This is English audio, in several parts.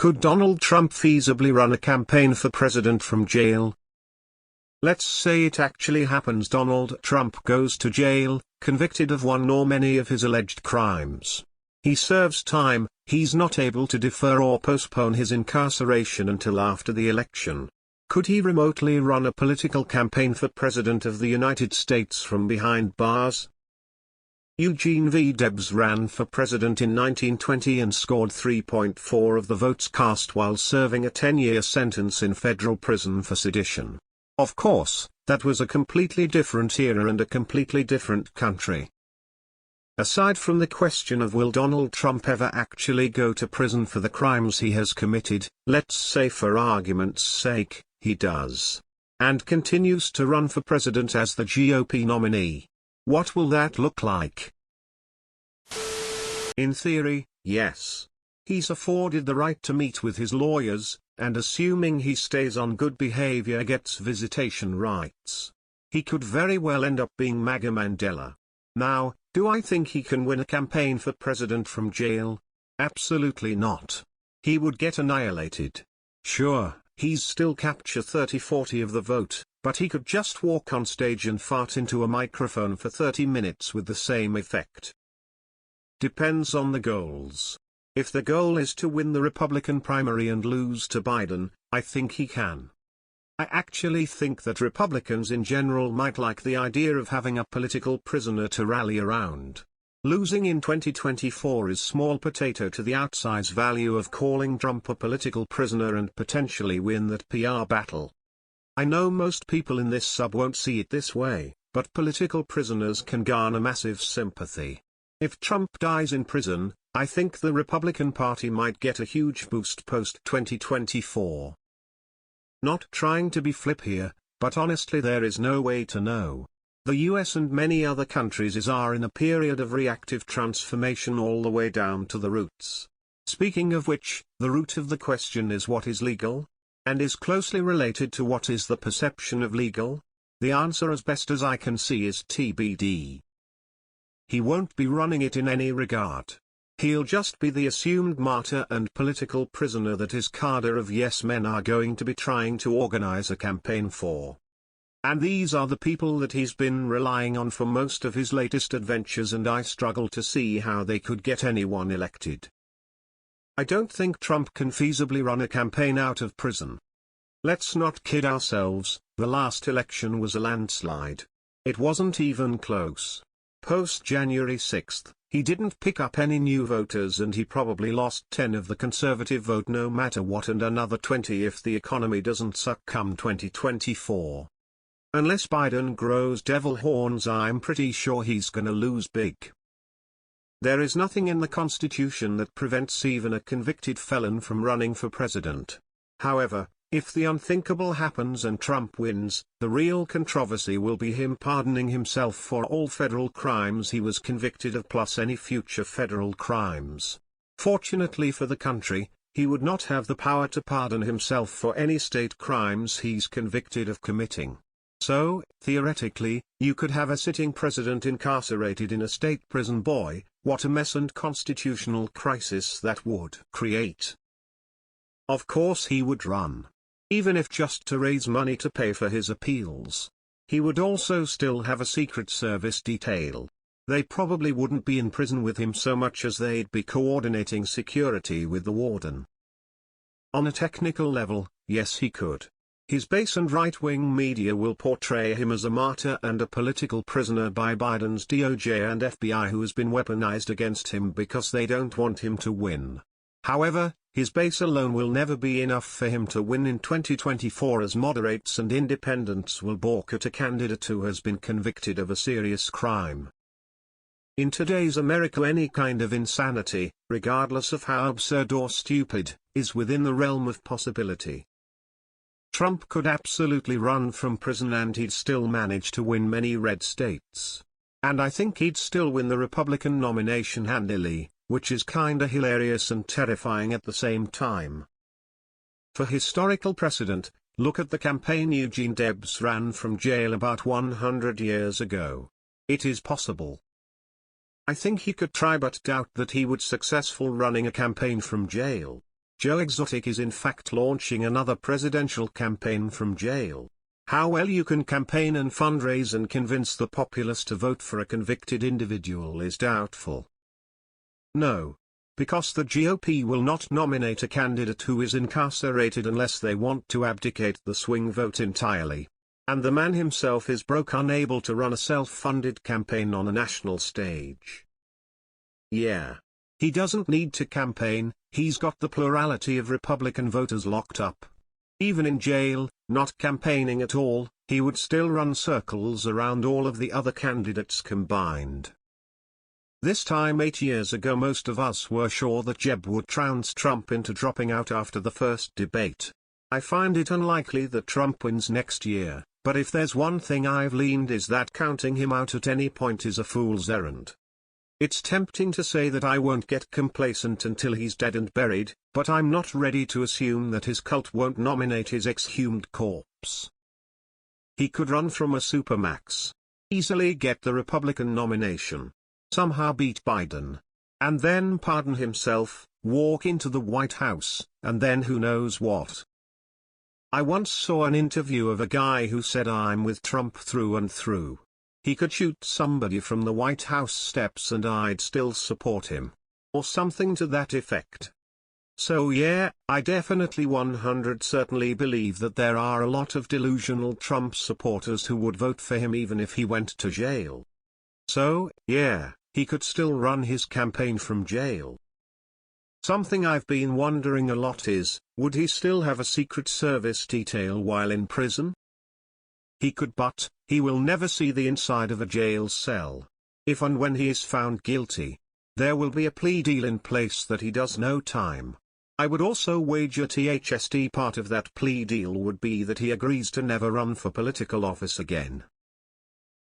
Could Donald Trump feasibly run a campaign for president from jail? Let's say it actually happens. Donald Trump goes to jail, convicted of one or many of his alleged crimes. He serves time, he's not able to defer or postpone his incarceration until after the election. Could he remotely run a political campaign for President of the United States from behind bars? Eugene V. Debs ran for president in 1920 and scored 3.4% of the votes cast while serving a 10-year sentence in federal prison for sedition. Of course, that was a completely different era and a completely different country. Aside from the question of will Donald Trump ever actually go to prison for the crimes he has committed, let's say for argument's sake, he does. And continues to run for president as the GOP nominee. What will that look like? In theory, yes. He's afforded the right to meet with his lawyers, and assuming he stays on good behavior gets visitation rights. He could very well end up being MAGA Mandela. Now, do I think he can win a campaign for president from jail? Absolutely not. He would get annihilated. Sure, he's still capture 30-40 of the vote, but he could just walk on stage and fart into a microphone for 30 minutes with the same effect. Depends on the goals. If the goal is to win the Republican primary and lose to Biden, I think he can. I actually think that Republicans in general might like the idea of having a political prisoner to rally around. Losing in 2024 is small potato to the outsize value of calling Trump a political prisoner and potentially win that PR battle. I know most people in this sub won't see it this way, but political prisoners can garner massive sympathy. If Trump dies in prison, I think the Republican Party might get a huge boost post-2024. Not trying to be flip here, but honestly there is no way to know. The US and many other countries are in a period of reactive transformation all the way down to the roots. Speaking of which, the root of the question is what is legal? And is closely related to what is the perception of legal? The answer as best as I can see is TBD. He won't be running it in any regard. He'll just be the assumed martyr and political prisoner that his cadre of yes men are going to be trying to organize a campaign for. And these are the people that he's been relying on for most of his latest adventures, and I struggle to see how they could get anyone elected. I don't think Trump can feasibly run a campaign out of prison. Let's not kid ourselves, the last election was a landslide. It wasn't even close. Post-January 6th, he didn't pick up any new voters and he probably lost 10 of the conservative vote no matter what, and another 20 if the economy doesn't suck come 2024. Unless Biden grows devil horns, I'm pretty sure he's gonna lose big. There is nothing in the Constitution that prevents even a convicted felon from running for president. However, if the unthinkable happens and Trump wins, the real controversy will be him pardoning himself for all federal crimes he was convicted of plus any future federal crimes. Fortunately for the country, he would not have the power to pardon himself for any state crimes he's convicted of committing. So, theoretically, you could have a sitting president incarcerated in a state prison. Boy, what a mess and constitutional crisis that would create. Of course he would run. Even if just to raise money to pay for his appeals. He would also still have a Secret Service detail. They probably wouldn't be in prison with him so much as they'd be coordinating security with the warden. On a technical level, yes he could. His base and right-wing media will portray him as a martyr and a political prisoner by Biden's DOJ and FBI who has been weaponized against him because they don't want him to win. However, his base alone will never be enough for him to win in 2024, as moderates and independents will balk at a candidate who has been convicted of a serious crime. In today's America, any kind of insanity, regardless of how absurd or stupid, is within the realm of possibility. Trump could absolutely run from prison and he'd still manage to win many red states. And I think he'd still win the Republican nomination handily, which is kinda hilarious and terrifying at the same time. For historical precedent, look at the campaign Eugene Debs ran from jail about 100 years ago. It is possible. I think he could try, but doubt that he would successful running a campaign from jail. Joe Exotic is in fact launching another presidential campaign from jail. How well you can campaign and fundraise and convince the populace to vote for a convicted individual is doubtful. No. Because the GOP will not nominate a candidate who is incarcerated unless they want to abdicate the swing vote entirely. And the man himself is broke, unable to run a self-funded campaign on a national stage. Yeah. He doesn't need to campaign, he's got the plurality of Republican voters locked up. Even in jail, not campaigning at all, he would still run circles around all of the other candidates combined. This time 8 years ago most of us were sure that Jeb would trounce Trump into dropping out after the first debate. I find it unlikely that Trump wins next year, but if there's one thing I've learned is that counting him out at any point is a fool's errand. It's tempting to say that I won't get complacent until he's dead and buried, but I'm not ready to assume that his cult won't nominate his exhumed corpse. He could run from a supermax, easily get the Republican nomination, somehow beat Biden, and then pardon himself, walk into the White House, and then who knows what. I once saw an interview of a guy who said I'm with Trump through and through. He could shoot somebody from the White House steps and I'd still support him. Or something to that effect. So yeah, I definitely 100% certainly believe that there are a lot of delusional Trump supporters who would vote for him even if he went to jail. So, yeah, he could still run his campaign from jail. Something I've been wondering a lot is, would he still have a Secret Service detail while in prison? He could, but he will never see the inside of a jail cell. If and when he is found guilty, there will be a plea deal in place that he does no time. I would also wager THSD part of that plea deal would be that he agrees to never run for political office again.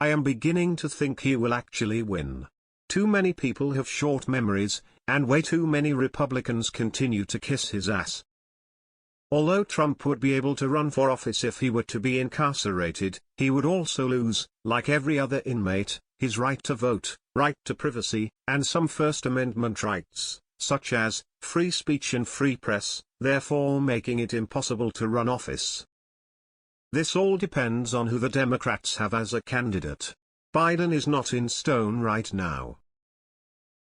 I am beginning to think he will actually win. Too many people have short memories, and way too many Republicans continue to kiss his ass. Although Trump would be able to run for office if he were to be incarcerated, he would also lose, like every other inmate, his right to vote, right to privacy, and some First Amendment rights, such as free speech and free press, therefore making it impossible to run office. This all depends on who the Democrats have as a candidate. Biden is not in stone right now.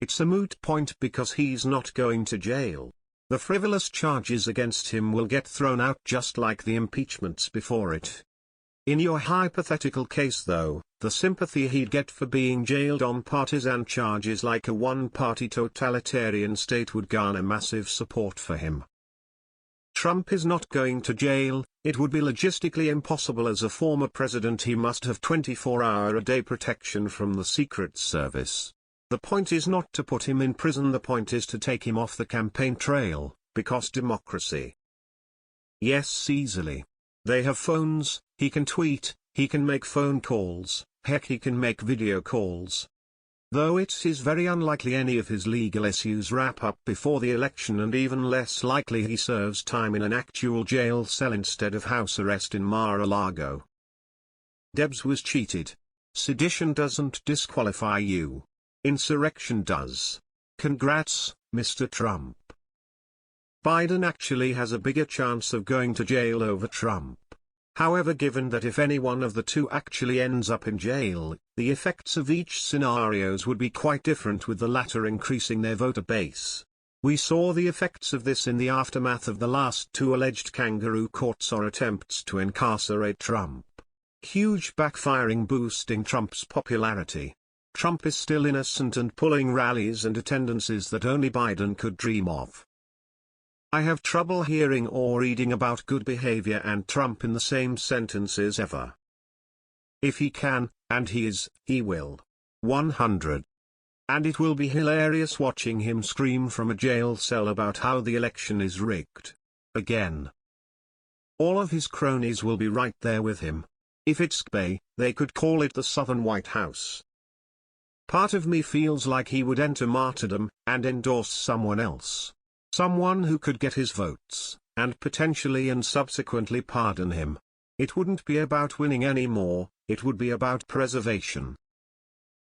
It's a moot point because he's not going to jail. The frivolous charges against him will get thrown out just like the impeachments before it. In your hypothetical case though, the sympathy he'd get for being jailed on partisan charges like a one-party totalitarian state would garner massive support for him. Trump is not going to jail. It would be logistically impossible. As a former president he must have 24-hour-a-day protection from the Secret Service. The point is not to put him in prison, the point is to take him off the campaign trail, because democracy. Yes, easily. They have phones, he can tweet, he can make phone calls, heck he can make video calls. Though it is very unlikely any of his legal issues wrap up before the election, and even less likely he serves time in an actual jail cell instead of house arrest in Mar-a-Lago. Debs was cheated. Sedition doesn't disqualify you. Insurrection does. Congrats, Mr. Trump. Biden actually has a bigger chance of going to jail over Trump. However, given that if any one of the two actually ends up in jail, the effects of each scenarios would be quite different, with the latter increasing their voter base. We saw the effects of this in the aftermath of the last two alleged kangaroo courts or attempts to incarcerate Trump. Huge backfiring, boosting Trump's popularity. Trump is still innocent and pulling rallies and attendances that only Biden could dream of. I have trouble hearing or reading about good behavior and Trump in the same sentences ever. If he can, and he is, he will. 100. And it will be hilarious watching him scream from a jail cell about how the election is rigged. Again. All of his cronies will be right there with him. If it's Bay, they could call it the Southern White House. Part of me feels like he would enter martyrdom, and endorse someone else. Someone who could get his votes, and potentially and subsequently pardon him. It wouldn't be about winning anymore, it would be about preservation.